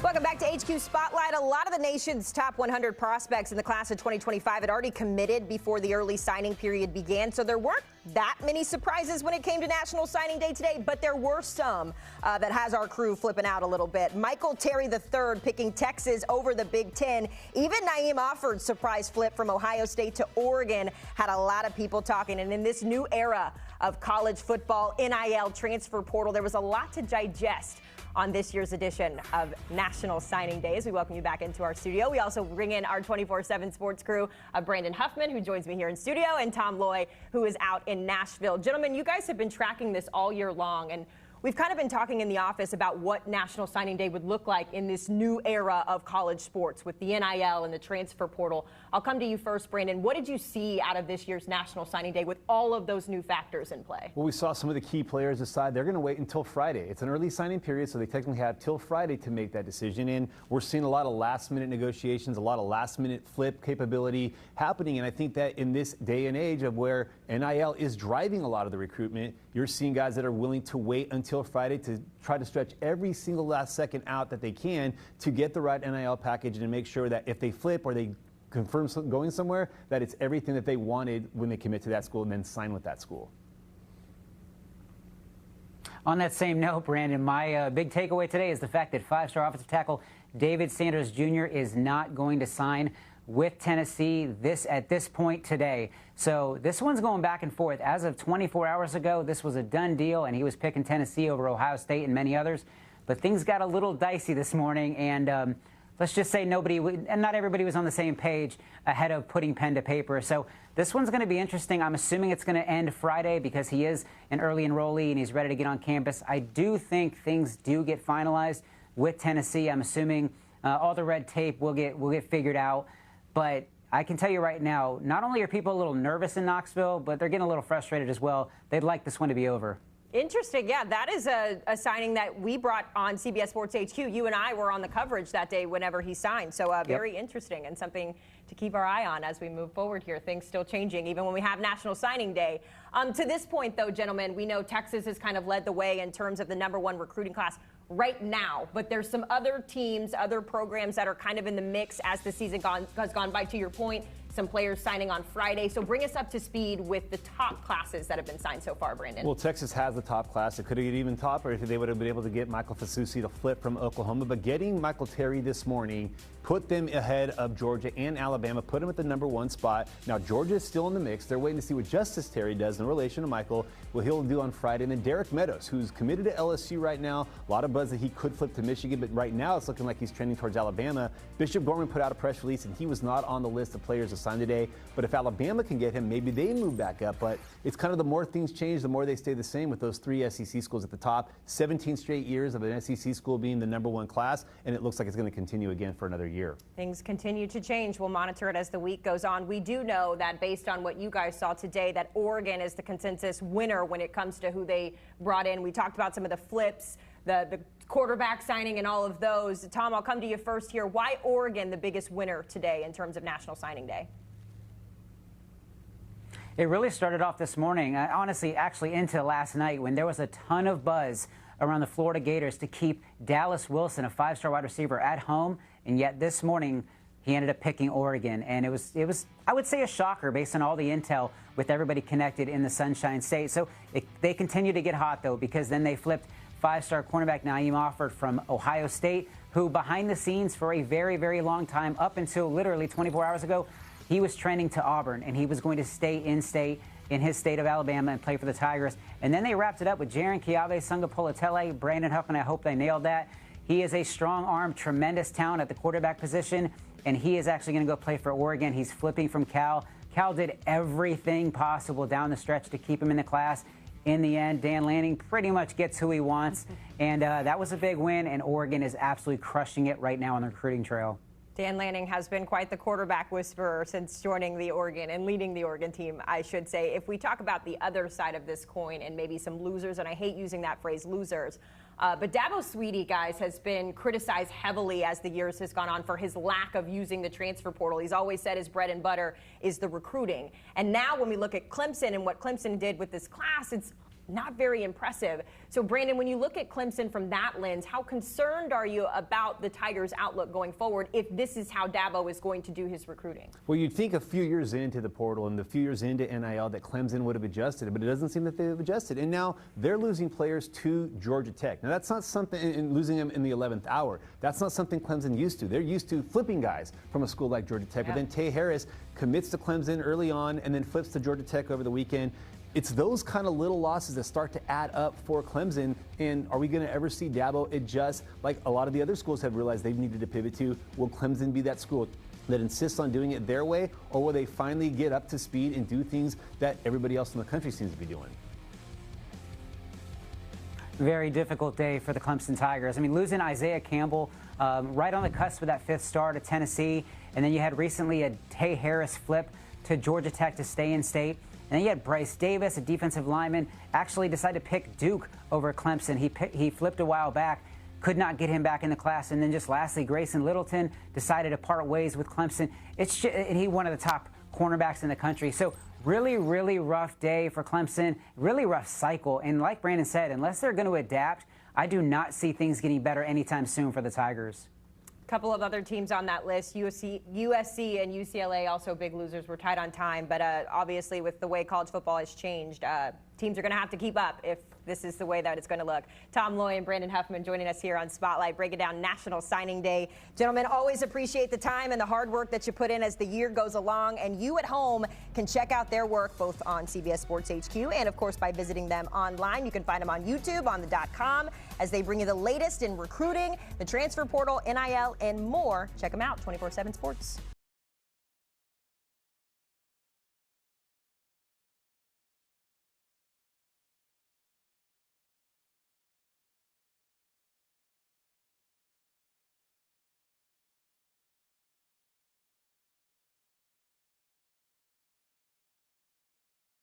Welcome back to HQ Spotlight. A lot of the nation's top 100 prospects in the class of 2025 had already committed before the early signing period began, so there weren't that many surprises when it came to National Signing Day today, but there were some that has our crew flipping out a little bit. Michael Terry III picking Texas over the Big Ten. Even Naeem Offord's surprise flip from Ohio State to Oregon had a lot of people talking. And in this new era of college football, NIL, transfer portal, there was a lot to digest on this year's edition of National Signing Day. As we welcome you back into our studio, we also bring in our 24/7 sports crew of Brandon Huffman, who joins me here in studio, and Tom Loy, who is out in Nashville. Gentlemen, you guys have been tracking this all year long, and we've kind of been talking in the office about what National Signing Day would look like in this new era of college sports with the NIL and the transfer portal. I'll come to you first, Brandon. What did you see out of this year's National Signing Day with all of those new factors in play? Well, we saw some of the key players decide they're going to wait until Friday. It's an early signing period, so they technically have till Friday to make that decision. And we're seeing a lot of last-minute negotiations, a lot of last-minute flip capability happening. And I think that in this day and age of where NIL is driving a lot of the recruitment, you're seeing guys that are willing to wait until Friday to try to stretch every single last second out that they can to get the right NIL package and make sure that if they flip or they confirm going somewhere, that it's everything that they wanted when they commit to that school and then sign with that school. On that same note, Brandon, my big takeaway today is the fact that five-star offensive tackle David Sanders Jr. is not going to sign with Tennessee at this point today. So this one's going back and forth. As of 24 hours ago, this was a done deal, and he was picking Tennessee over Ohio State and many others. But things got a little dicey this morning, and let's just say not everybody was on the same page ahead of putting pen to paper. So this one's going to be interesting. I'm assuming it's going to end Friday because he is an early enrollee and he's ready to get on campus. I do think things do get finalized with Tennessee. I'm assuming all the red tape will get figured out. But I can tell you right now, not only are people a little nervous in Knoxville, but they're getting a little frustrated as well. They'd like this one to be over. Interesting. Yeah, that is a signing that we brought on CBS Sports HQ. You and I were on the coverage that day whenever he signed. So very interesting and something to keep our eye on as we move forward here. Things still changing, even when we have National Signing Day. To this point, though, gentlemen, we know Texas has kind of led the way in terms of the #1 recruiting class right now. But there's some other teams, other programs that are kind of in the mix as the season has gone by. To your point, some players signing on Friday. So bring us up to speed with the top classes that have been signed so far, Brandon. Well, Texas has the top class. It could have even topped if they would have been able to get Michael Fasusi to flip from Oklahoma. But getting Michael Terry this morning put them ahead of Georgia and Alabama, put them at the #1 spot. Now, Georgia is still in the mix. They're waiting to see what Justice Terry does in relation to Michael, what he'll do on Friday. And then Derek Meadows, who's committed to LSU right now. A lot of buzz that he could flip to Michigan, but right now it's looking like he's trending towards Alabama. Bishop Gorman put out a press release, and he was not on the list of players assigned today. But if Alabama can get him, maybe they move back up. But it's kind of the more things change, the more they stay the same with those 3 SEC schools at the top. 17 straight years of an SEC school being the #1 class, and it looks like it's going to continue again for another year. Things continue to change. We'll monitor it as the week goes on. We do know that based on what you guys saw today, that Oregon is the consensus winner when it comes to who they brought in. We talked about some of the flips, the quarterback signing and all of those. Tom, I'll come to you first here. Why Oregon the biggest winner today in terms of National Signing Day? It really started off this morning, honestly, actually into last night when there was a ton of buzz around the Florida Gators to keep Dallas Wilson, a 5-star wide receiver, at home. And yet this morning, he ended up picking Oregon. And it was I would say, a shocker based on all the intel with everybody connected in the Sunshine State. So they continue to get hot, though, because then they flipped 5-star cornerback Naeem Offord from Ohio State, who behind the scenes for a very, very long time, up until literally 24 hours ago, he was trending to Auburn, and he was going to stay in-state in his state of Alabama and play for the Tigers. And then they wrapped it up with Jaron Kiave Sungapolatele. Brandon Huffman, I hope they nailed that. He is a strong arm, tremendous talent at the quarterback position, and he is actually going to go play for Oregon. He's flipping from Cal. Cal did everything possible down the stretch to keep him in the class. In the end, Dan Lanning pretty much gets who he wants, and that was a big win, and Oregon is absolutely crushing it right now on the recruiting trail. Dan Lanning has been quite the quarterback whisperer since joining the Oregon and leading the Oregon team, I should say. If we talk about the other side of this coin and maybe some losers, and I hate using that phrase, losers, but Dabo Swinney, guys, has been criticized heavily as the years has gone on for his lack of using the transfer portal. He's always said his bread and butter is the recruiting. And now when we look at Clemson and what Clemson did with this class, it's not very impressive. So, Brandon, when you look at Clemson from that lens, how concerned are you about the Tigers' outlook going forward if this is how Dabo is going to do his recruiting? Well, you'd think a few years into the portal and a few years into NIL that Clemson would have adjusted, but it doesn't seem that they've adjusted. And now they're losing players to Georgia Tech. Now, that's not something, and losing them in the 11th hour, that's not something Clemson used to. They're used to flipping guys from a school like Georgia Tech, but then Tay Harris commits to Clemson early on and then flips to Georgia Tech over the weekend. It's those kind of little losses that start to add up for Clemson. And are we going to ever see Dabo adjust like a lot of the other schools have realized they've needed to pivot to? Will Clemson be that school that insists on doing it their way, or will they finally get up to speed and do things that everybody else in the country seems to be doing? Very difficult day for the Clemson Tigers. I mean, losing Isaiah Campbell right on the cusp of that 5th star to Tennessee, and then you had recently a Tay Harris flip to Georgia Tech to stay in state. And then you had Bryce Davis, a defensive lineman, actually decide to pick Duke over Clemson. He flipped a while back, could not get him back in the class. And then just lastly, Grayson Littleton decided to part ways with Clemson. And he one of the top cornerbacks in the country. So really, really rough day for Clemson, really rough cycle. And like Brandon said, unless they're going to adapt, I do not see things getting better anytime soon for the Tigers. Couple of other teams on that list, USC and UCLA, also big losers, were tied on time. But obviously, with the way college football has changed, teams are going to have to keep up if this is the way that it's going to look. Tom Loy and Brandon Huffman joining us here on Spotlight, breaking down National Signing Day. Gentlemen, always appreciate the time and the hard work that you put in as the year goes along. And you at home can check out their work both on CBS Sports HQ and, of course, by visiting them online. You can find them on YouTube, on the .com, as they bring you the latest in recruiting, the transfer portal, NIL, and more. Check them out, 24/7 Sports.